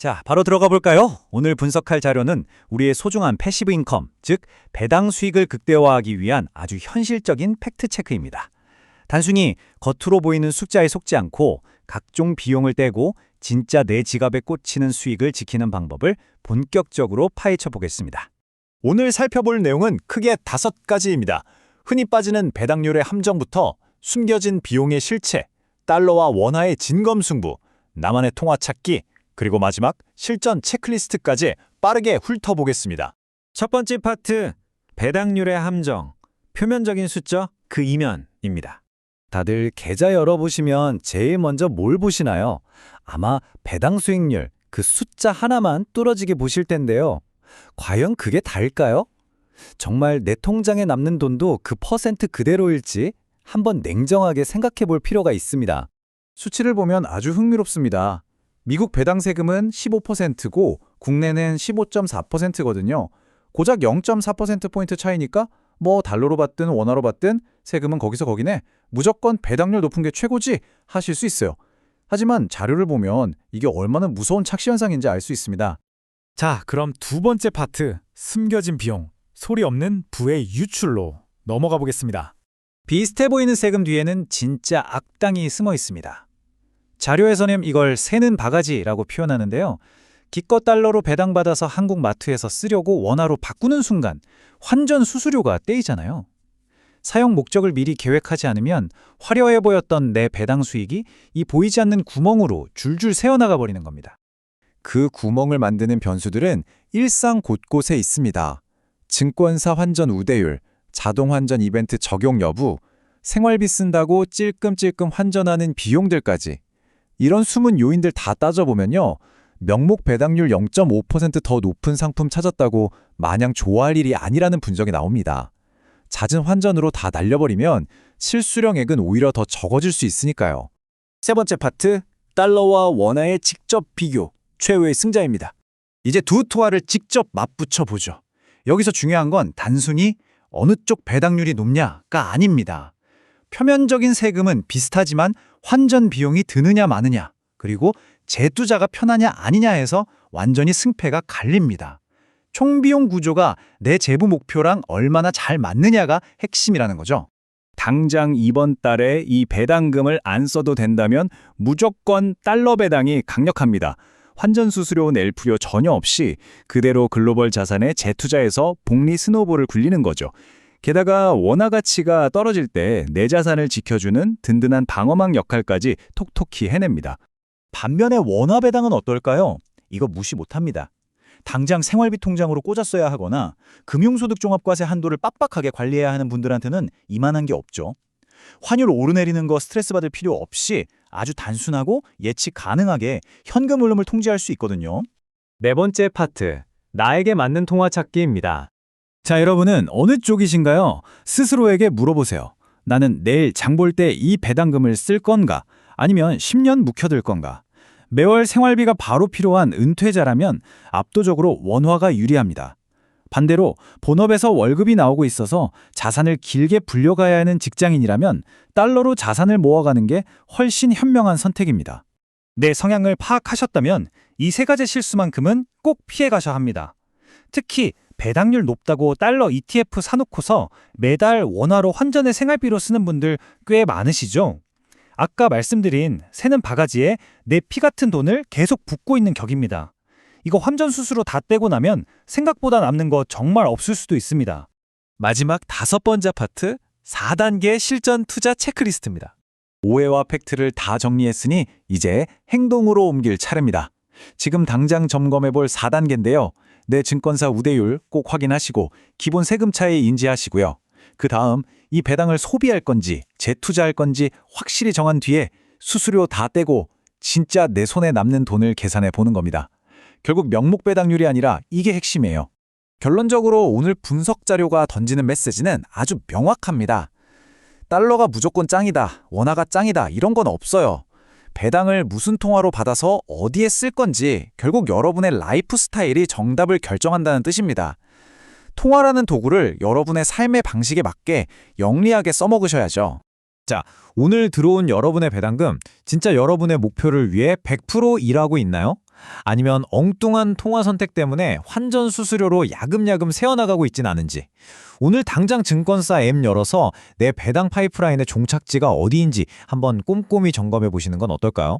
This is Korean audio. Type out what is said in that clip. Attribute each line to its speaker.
Speaker 1: 자, 바로 들어가 볼까요? 오늘 분석할 자료는 우리의 소중한 패시브 인컴, 즉 배당 수익을 극대화하기 위한 아주 현실적인 팩트 체크입니다. 단순히 겉으로 보이는 숫자에 속지 않고 각종 비용을 떼고 진짜 내 지갑에 꽂히는 수익을 지키는 방법을 본격적으로 파헤쳐 보겠습니다.
Speaker 2: 오늘 살펴볼 내용은 크게 5가지입니다. 흔히 빠지는 배당률의 함정부터 숨겨진 비용의 실체, 달러와 원화의 진검승부, 나만의 통화 찾기, 그리고 마지막 실전 체크리스트까지 빠르게 훑어보겠습니다.
Speaker 1: 첫 번째 파트, 배당률의 함정, 표면적인 숫자 그 이면입니다. 다들 계좌 열어보시면 제일 먼저 뭘 보시나요? 아마 배당 수익률, 그 숫자 하나만 뚫어지게 보실 텐데요. 과연 그게 다일까요? 정말 내 통장에 남는 돈도 그 퍼센트 그대로일지 한번 냉정하게 생각해 볼 필요가 있습니다.
Speaker 3: 수치를 보면 아주 흥미롭습니다. 미국 배당 세금은 15%고 국내는 15.4%거든요. 고작 0.4%포인트 차이니까 뭐 달러로 받든 원화로 받든 세금은 거기서 거기네. 무조건 배당률 높은 게 최고지 하실 수 있어요. 하지만 자료를 보면 이게 얼마나 무서운 착시 현상인지 알 수 있습니다.
Speaker 4: 자, 그럼 두 번째 파트, 숨겨진 비용, 소리 없는 부의 유출로 넘어가 보겠습니다.
Speaker 1: 비슷해 보이는 세금 뒤에는 진짜 악당이 숨어 있습니다. 자료에서는 이걸 새는 바가지라고 표현하는데요. 기껏 달러로 배당받아서 한국 마트에서 쓰려고 원화로 바꾸는 순간 환전 수수료가 떼이잖아요. 사용 목적을 미리 계획하지 않으면 화려해 보였던 내 배당 수익이 이 보이지 않는 구멍으로 줄줄 새어나가 버리는 겁니다.
Speaker 2: 그 구멍을 만드는 변수들은 일상 곳곳에 있습니다. 증권사 환전 우대율, 자동 환전 이벤트 적용 여부, 생활비 쓴다고 찔끔찔끔 환전하는 비용들까지. 이런 숨은 요인들 다 따져보면요. 명목 배당률 0.5% 더 높은 상품 찾았다고 마냥 좋아할 일이 아니라는 분석이 나옵니다. 잦은 환전으로 다 날려버리면 실수령액은 오히려 더 적어질 수 있으니까요.
Speaker 3: 세 번째 파트, 달러와 원화의 직접 비교, 최후의 승자입니다. 이제 두 투하를 직접 맞붙여 보죠. 여기서 중요한 건 단순히 어느 쪽 배당률이 높냐가 아닙니다. 표면적인 세금은 비슷하지만 환전 비용이 드느냐 마느냐, 그리고 재투자가 편하냐 아니냐에서 완전히 승패가 갈립니다. 총비용 구조가 내 재무 목표랑 얼마나 잘 맞느냐가 핵심이라는 거죠.
Speaker 1: 당장 이번 달에 이 배당금을 안 써도 된다면 무조건 달러 배당이 강력합니다. 환전 수수료 낼 필요 전혀 없이 그대로 글로벌 자산에 재투자해서 복리 스노볼을 굴리는 거죠. 게다가 원화 가치가 떨어질 때 내 자산을 지켜주는 든든한 방어막 역할까지 톡톡히 해냅니다.
Speaker 3: 반면에 원화 배당은 어떨까요? 이거 무시 못합니다. 당장 생활비 통장으로 꽂았어야 하거나 금융소득종합과세 한도를 빡빡하게 관리해야 하는 분들한테는 이만한 게 없죠. 환율 오르내리는 거 스트레스 받을 필요 없이 아주 단순하고 예측 가능하게 현금 흐름을 통제할 수 있거든요.
Speaker 1: 네 번째 파트, 나에게 맞는 통화 찾기입니다. 자, 여러분은 어느 쪽이신가요? 스스로에게 물어보세요. 나는 내일 장 볼 때 이 배당금을 쓸 건가? 아니면 10년 묵혀둘 건가? 매월 생활비가 바로 필요한 은퇴자라면 압도적으로 원화가 유리합니다. 반대로 본업에서 월급이 나오고 있어서 자산을 길게 불려가야 하는 직장인이라면 달러로 자산을 모아가는 게 훨씬 현명한 선택입니다. 내 성향을 파악하셨다면 이 세 가지 실수만큼은 꼭 피해가셔야 합니다. 특히 배당률 높다고 달러 ETF 사놓고서 매달 원화로 환전의 생활비로 쓰는 분들 꽤 많으시죠? 아까 말씀드린 새는 바가지에 내 피 같은 돈을 계속 붓고 있는 격입니다. 이거 환전 수수료 다 떼고 나면 생각보다 남는 거 정말 없을 수도 있습니다. 마지막 5번째 파트, 4단계 실전 투자 체크리스트입니다.
Speaker 3: 오해와 팩트를 다 정리했으니 이제 행동으로 옮길 차례입니다. 지금 당장 점검해볼 4단계인데요. 내 증권사 우대율 꼭 확인하시고 기본 세금 차이 인지하시고요. 그 다음 이 배당을 소비할 건지 재투자할 건지 확실히 정한 뒤에 수수료 다 떼고 진짜 내 손에 남는 돈을 계산해 보는 겁니다. 결국 명목 배당률이 아니라 이게 핵심이에요. 결론적으로 오늘 분석 자료가 던지는 메시지는 아주 명확합니다. 달러가 무조건 짱이다, 원화가 짱이다 이런 건 없어요. 배당을 무슨 통화로 받아서 어디에 쓸 건지 결국 여러분의 라이프 스타일이 정답을 결정한다는 뜻입니다. 통화라는 도구를 여러분의 삶의 방식에 맞게 영리하게 써먹으셔야죠.
Speaker 1: 자, 오늘 들어온 여러분의 배당금, 진짜 여러분의 목표를 위해 100% 일하고 있나요?
Speaker 3: 아니면 엉뚱한 통화 선택 때문에 환전 수수료로 야금야금 새어나가고 있진 않은지, 오늘 당장 증권사 앱 열어서 내 배당 파이프라인의 종착지가 어디인지 한번 꼼꼼히 점검해 보시는 건 어떨까요?